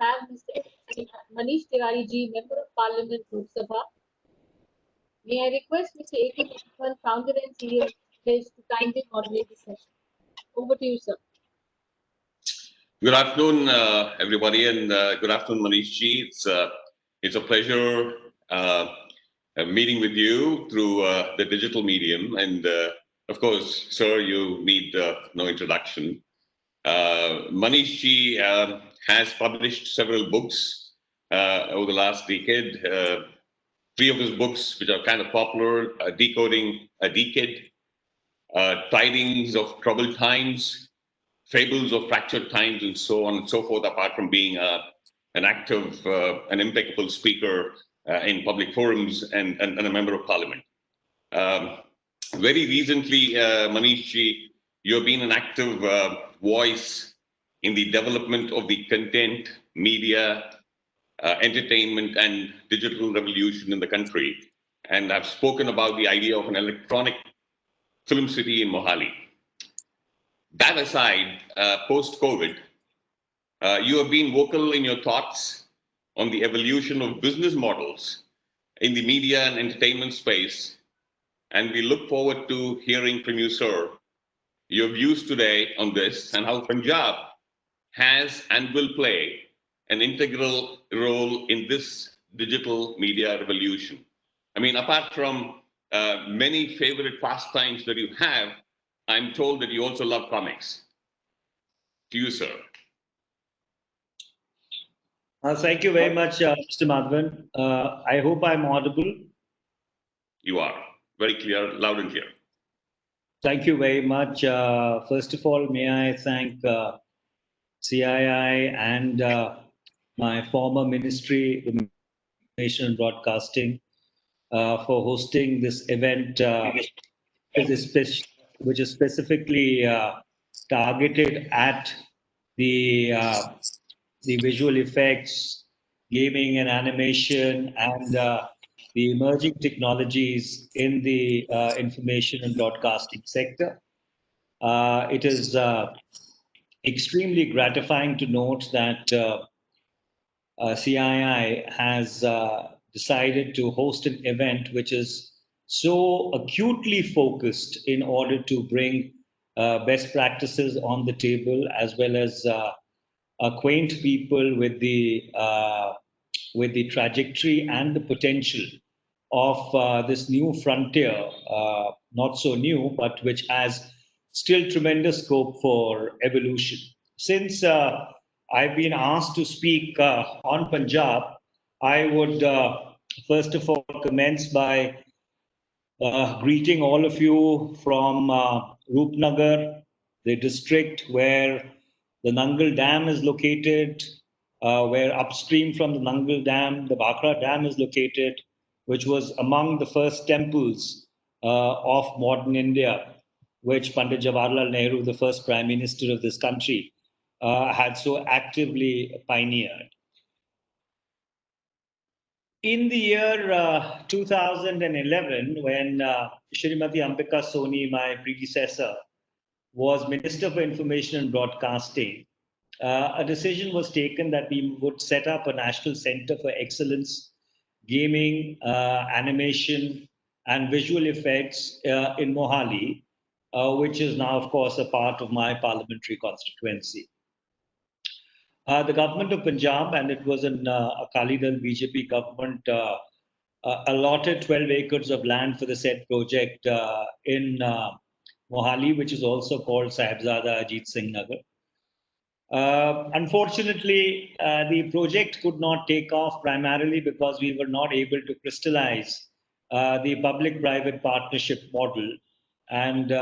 have Mr. Manish Tewari ji, Member of Parliament, Lok Sabha. May I request Mr. A.K. Madhavan, Founder and CEO of Assemblage, to kindly moderate the session. Over to you, sir. Good afternoon, everybody, and good afternoon, Manish ji. It's a pleasure meeting with you through the digital medium, and of course, sir, you need no introduction. Manish ji has published several books over the last decade. Three of his books, which are kind of popular: Decoding a Decade, Tidings of Troubled Times, Fables of Fractured Times, and so on and so forth, apart from being an active, an impeccable speaker in public forums and a member of parliament. Very recently, Manish ji, you have been an active voice in the development of the content, media, entertainment, and digital revolution in the country. And I've spoken about the idea of an electronic film city in Mohali. That aside, post-COVID, you have been vocal in your thoughts on the evolution of business models in the media and entertainment space, and we look forward to hearing from you, sir, your views today on this and how Punjab has and will play an integral role in this digital media revolution. I mean, apart from many favorite pastimes that you have, I'm told that you also love comics. To you, sir. Thank you very much, Mr. Madhavan. I hope I'm audible. You are very clear, loud and clear. Thank you very much. First of all, may I thank CII and my former ministry, Information and Broadcasting, for hosting this event, which is specifically targeted at the visual effects, gaming and animation, and the emerging technologies in the information and broadcasting sector. It is extremely gratifying to note that CII has decided to host an event which is so acutely focused in order to bring best practices on the table, as well as acquaint people with the trajectory and the potential of this new frontier, not so new, but which has still tremendous scope for evolution. Since I've been asked to speak on Punjab, I would first of all commence by greeting all of you from Roopnagar, the district where the Nangal Dam is located, where upstream from the Nangal Dam, the Bhakra Dam is located, which was among the first temples of modern India, which Pandit Jawaharlal Nehru, the first Prime Minister of this country, had so actively pioneered. In the year 2011, when Shrimati Ambika Soni, my predecessor, was Minister for Information and Broadcasting, a decision was taken that we would set up a National Center for Excellence, Gaming, Animation, and Visual Effects in Mohali, which is now, of course, a part of my parliamentary constituency. The government of Punjab, and it was an Akali Dal BJP government, allotted 12 acres of land for the said project in Mohali, which is also called Sahibzada Ajit Singh Nagar. Unfortunately, the project could not take off primarily because we were not able to crystallize the public-private partnership model. And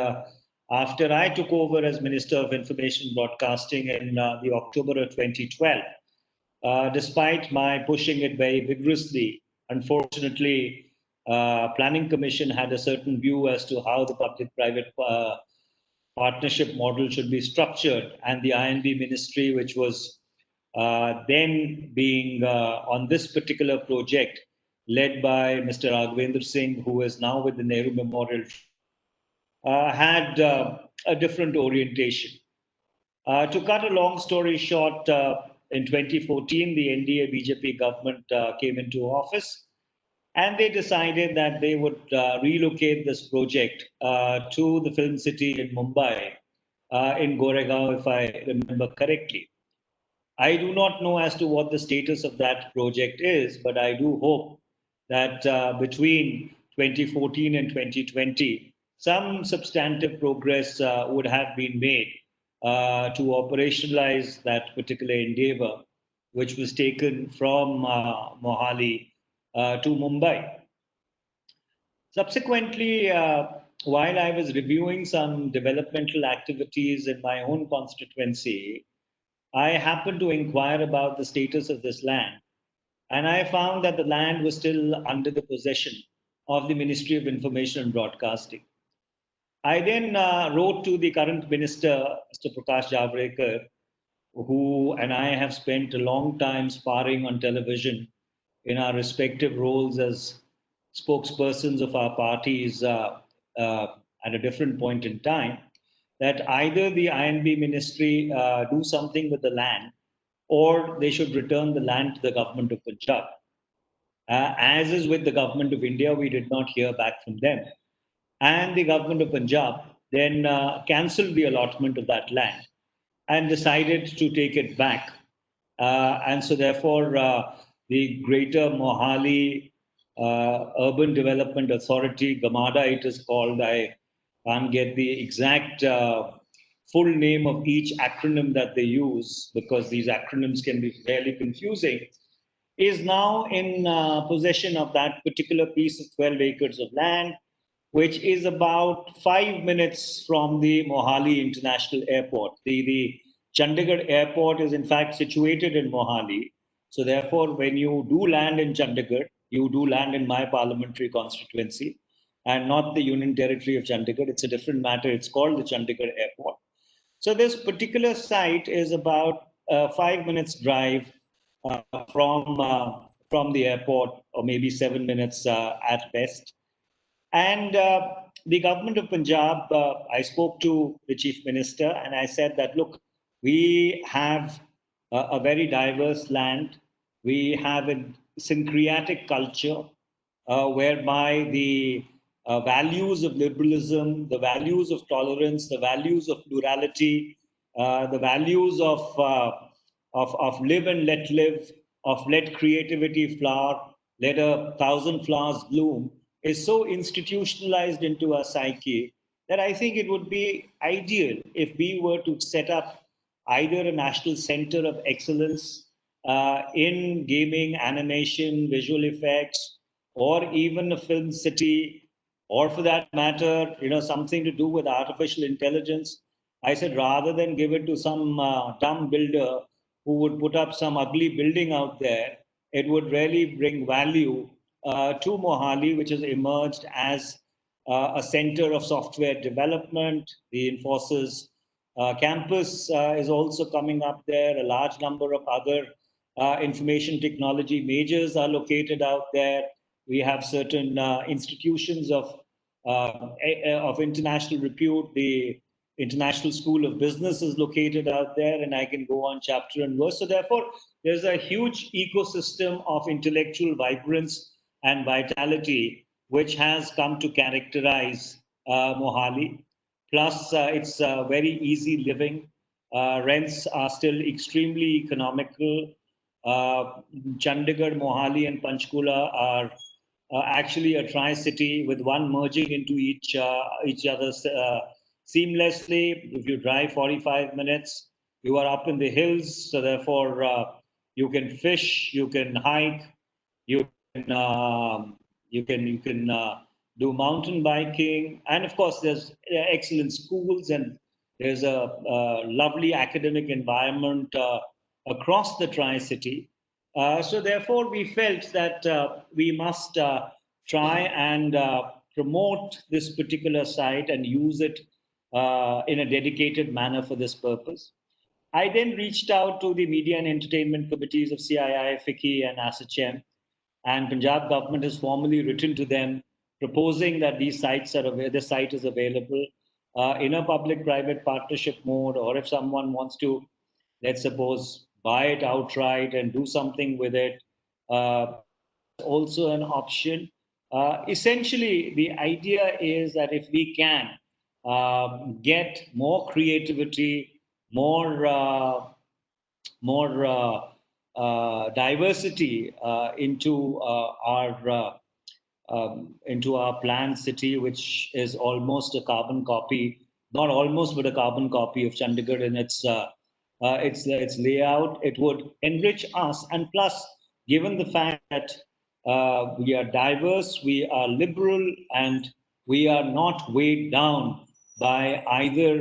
after I took over as Minister of Information Broadcasting in the October of 2012, despite my pushing it very vigorously, unfortunately, Planning Commission had a certain view as to how the public-private partnership model should be structured, and the INB ministry, which was then being on this particular project, led by Mr. Raghavendra Singh, who is now with the Nehru Memorial, had a different orientation. To cut a long story short, in 2014, the NDA BJP government came into office, and they decided that they would relocate this project to the film city in Mumbai, in Goregaon, if I remember correctly. I do not know as to what the status of that project is, but I do hope that between 2014 and 2020, some substantive progress would have been made to operationalize that particular endeavor, which was taken from Mohali to Mumbai. Subsequently, while I was reviewing some developmental activities in my own constituency, I happened to inquire about the status of this land, and I found that the land was still under the possession of the Ministry of Information and Broadcasting. I then wrote to the current minister, Mr. Prakash Javadekar, who and I have spent a long time sparring on television in our respective roles as spokespersons of our parties at a different point in time, that either the INB ministry do something with the land, or they should return the land to the government of Punjab. As is with the government of India, we did not hear back from them. And the government of Punjab then cancelled the allotment of that land and decided to take it back. And so, therefore, the Greater Mohali Urban Development Authority, GAMADA it is called, I can't get the exact full name of each acronym that they use because these acronyms can be fairly confusing, is now in possession of that particular piece of 12 acres of land, which is about 5 minutes from the Mohali International Airport. The Chandigarh Airport is in fact situated in Mohali. So therefore, when you do land in Chandigarh, you do land in my parliamentary constituency and not the Union Territory of Chandigarh. It's a different matter. It's called the Chandigarh Airport. So this particular site is about 5 minutes drive from the airport, or maybe 7 minutes at best. And the government of Punjab, I spoke to the chief minister and I said that, look, we have a very diverse land. We have a syncretic culture whereby the values of liberalism, the values of tolerance, the values of plurality, the values of live and let live, of let creativity flower, let 1,000 flowers bloom, is so institutionalized into our psyche that I think it would be ideal if we were to set up either a national center of excellence in gaming, animation, visual effects, or even a film city, or for that matter, something to do with artificial intelligence. I said, rather than give it to some dumb builder who would put up some ugly building out there, it would really bring value to Mohali, which has emerged as a center of software development. The Infosys campus is also coming up there. A large number of other information technology majors are located out there. We have certain institutions of international repute. The International School of Business is located out there, and I can go on chapter and verse. So therefore, there's a huge ecosystem of intellectual vibrance and vitality, which has come to characterize Mohali. Plus, it's very easy living. Rents are still extremely economical. Chandigarh, Mohali, and Panchkula are actually a tri-city with one merging into each other seamlessly. If you drive 45 minutes, you are up in the hills. So therefore, you can fish, you can hike, you can do mountain biking, and of course, there's excellent schools and there's a lovely academic environment across the Tri-City. So therefore, we felt that we must try and promote this particular site and use it in a dedicated manner for this purpose. I then reached out to the media and entertainment committees of CII, FICCI, and ASSOCHAM, and Punjab government has formally written to them proposing that these sites this site is available in a public-private partnership mode, or if someone wants to, let's suppose, buy it outright and do something with it. Also an option. Essentially, the idea is that if we can get more creativity, more diversity into our planned city, which is almost a carbon copy, not almost, but a carbon copy of Chandigarh in its layout. It would enrich us, and plus, given the fact that we are diverse, we are liberal, and we are not weighed down by either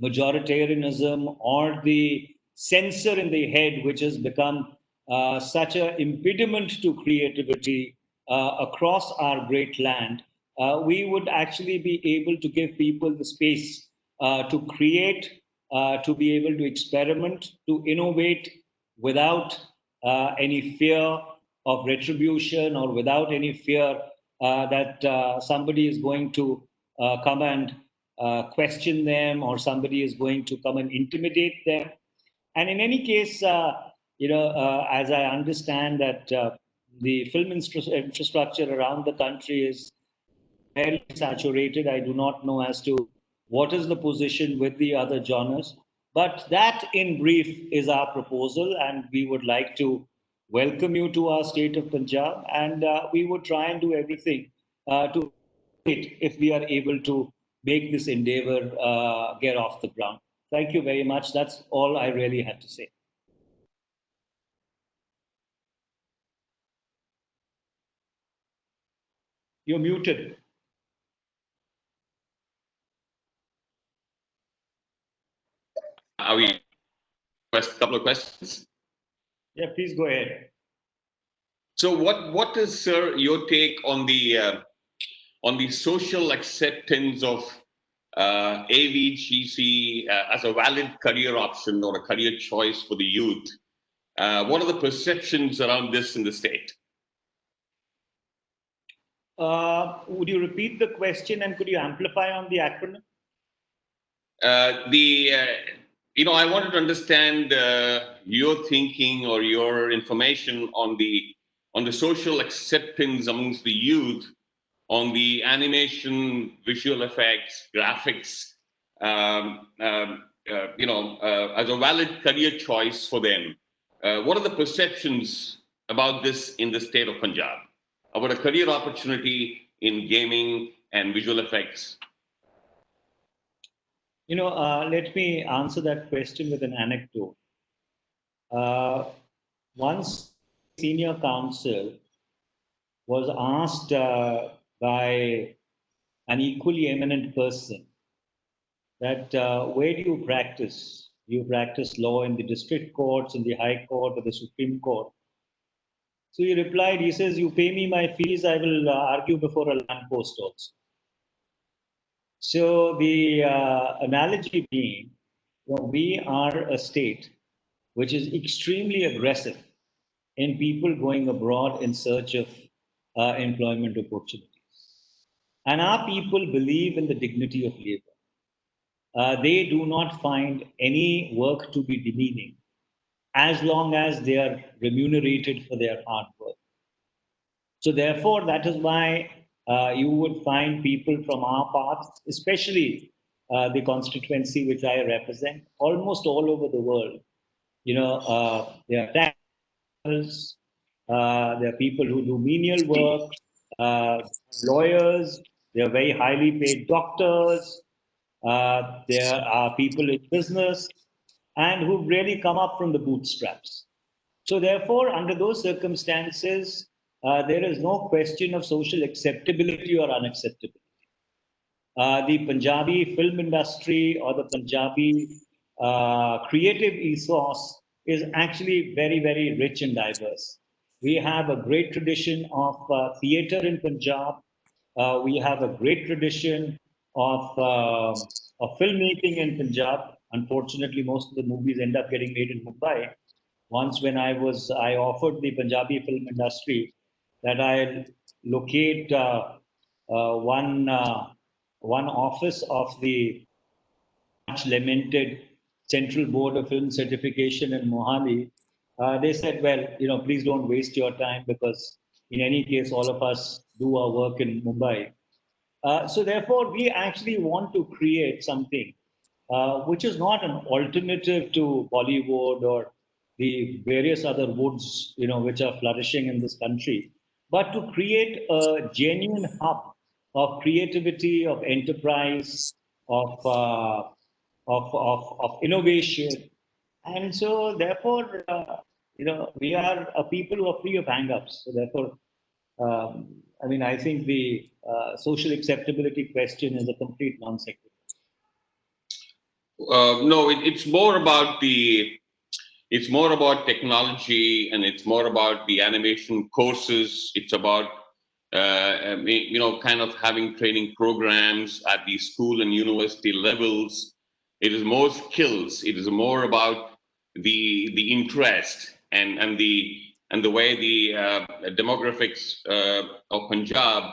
majoritarianism or the censor in the head, which has become such an impediment to creativity across our great land, we would actually be able to give people the space to create, to be able to experiment, to innovate without any fear of retribution or without any fear that somebody is going to come and question them, or somebody is going to come and intimidate them. And in any case, as I understand that the film infrastructure around the country is fairly saturated. I do not know as to what is the position with the other genres, but that in brief is our proposal, and we would like to welcome you to our state of Punjab, and we would try and do everything to it if we are able to make this endeavor get off the ground. Thank you very much. That's all I really had to say. You're muted. Are we a couple of questions? Yeah, please go ahead. So what is, sir, your take on the social acceptance of AVGC as a valid career option or a career choice for the youth? What are the perceptions around this in the state? Would you repeat the question, and could you amplify on the acronym? I wanted to understand your thinking or your information on the social acceptance amongst the youth on the animation, visual effects, graphics, as a valid career choice for them. What are the perceptions about this in the state of Punjab, about a career opportunity in gaming and visual effects? Let me answer that question with an anecdote. Once senior counsel was asked by an equally eminent person that where do you practice? Do you practice law in the district courts, in the high court, or the Supreme Court? So he replied, he says, you pay me my fees, I will argue before a lamppost also. So the analogy being, we are a state which is extremely aggressive in people going abroad in search of employment opportunities. And our people believe in the dignity of labor. They do not find any work to be demeaning as long as they are remunerated for their hard work. So therefore, that is why you would find people from our parts, especially the constituency which I represent, almost all over the world. There are taxes, there are people who do menial work, lawyers, there are very highly paid doctors, there are people in business, and who've really come up from the bootstraps. So therefore, under those circumstances, there is no question of social acceptability or unacceptability. The Punjabi film industry or the Punjabi creative ethos is actually very, very rich and diverse. We have a great tradition of theatre in Punjab. We have a great tradition of filmmaking in Punjab. Unfortunately, most of the movies end up getting made in Mumbai. Once when I offered the Punjabi film industry that I locate one office of the much lamented Central Board of Film Certification in Mohali, They said, well, please don't waste your time because in any case, all of us do our work in Mumbai. So therefore, we actually want to create something which is not an alternative to Bollywood or the various other woods, which are flourishing in this country, but to create a genuine hub of creativity, of enterprise, of of innovation. And so therefore, we are a people who are free of hang-ups. So therefore, I think the social acceptability question is a complete non sequitur. No, it's more about technology, and it's more about the animation courses. It's about kind of having training programs at the school and university levels. It is more skills. It is more about the interest and the way the demographics of Punjab,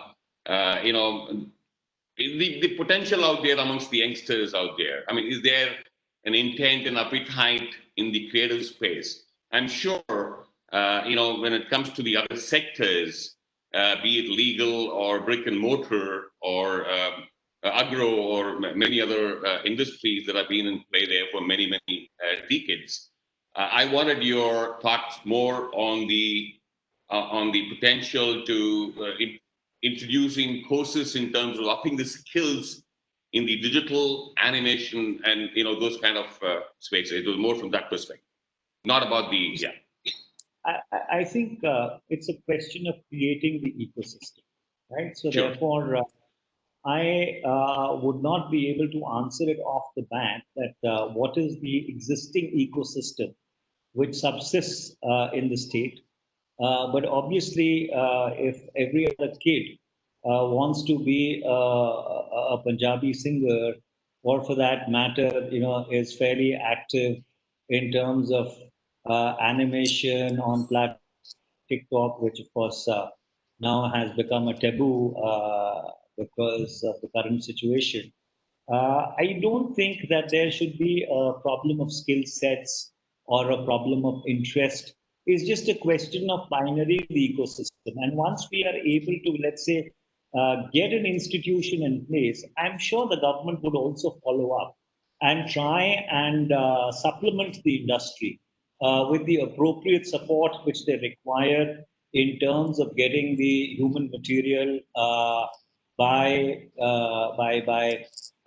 the potential out there amongst the youngsters out there. I mean, is there an intent and appetite in the creative space? I'm sure, when it comes to the other sectors, be it legal or brick and mortar or agro or many other industries that have been in play there for many, many decades. I wanted your thoughts more on the potential to introducing courses in terms of upping the skills in the digital animation and those kind of spaces. It was more from that perspective, not about the I think it's a question of creating the ecosystem, right? So Sure. therefore, I would not be able to answer it off the bat that what is the existing ecosystem which subsists in the state. But obviously, if every other kid wants to be a Punjabi singer, or for that matter, is fairly active in terms of animation on platform TikTok, which of course now has become a taboo because of the current situation. I don't think that there should be a problem of skill sets or a problem of interest. It's just a question of binary the ecosystem. And once we are able to, let's say, get an institution in place, I'm sure the government would also follow up and try and supplement the industry with the appropriate support which they require in terms of getting the human material by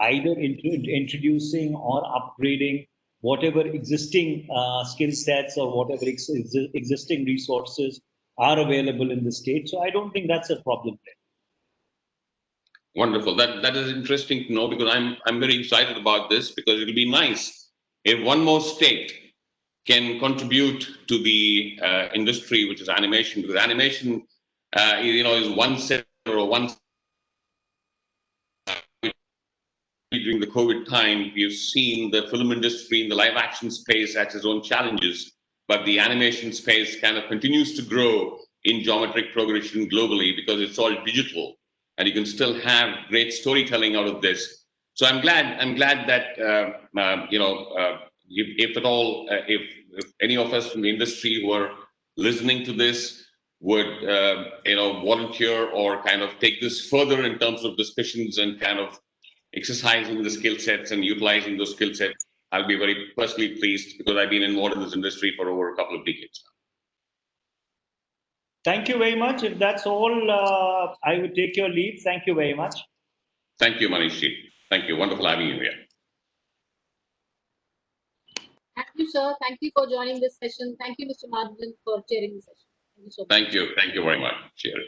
either introducing or upgrading whatever existing skill sets or whatever existing resources are available in the state. So I don't think that's a problem there. Wonderful. That is interesting to know, because I'm very excited about this, because it'll be nice if one more state can contribute to the industry, which is animation, because animation, is one sector or one. During the COVID time, we've seen the film industry in the live action space has its own challenges, but the animation space kind of continues to grow in geometric progression globally because it's all digital, and you can still have great storytelling out of this. So I'm glad that if at all, if any of us from the industry who are listening to this would volunteer or kind of take this further in terms of discussions and kind of exercising the skill sets and utilizing those skill sets, I'll be very personally pleased, because I've been involved in this industry for over a couple of decades now. Thank you very much. If that's all, I would take your lead. Thank you very much. Thank you, Manish. Thank you. Wonderful having you here. Thank you, sir. Thank you for joining this session. Thank you, Mr. Madhavan, for chairing the session. Thank you so much. Thank you. Thank you very much. Cheers.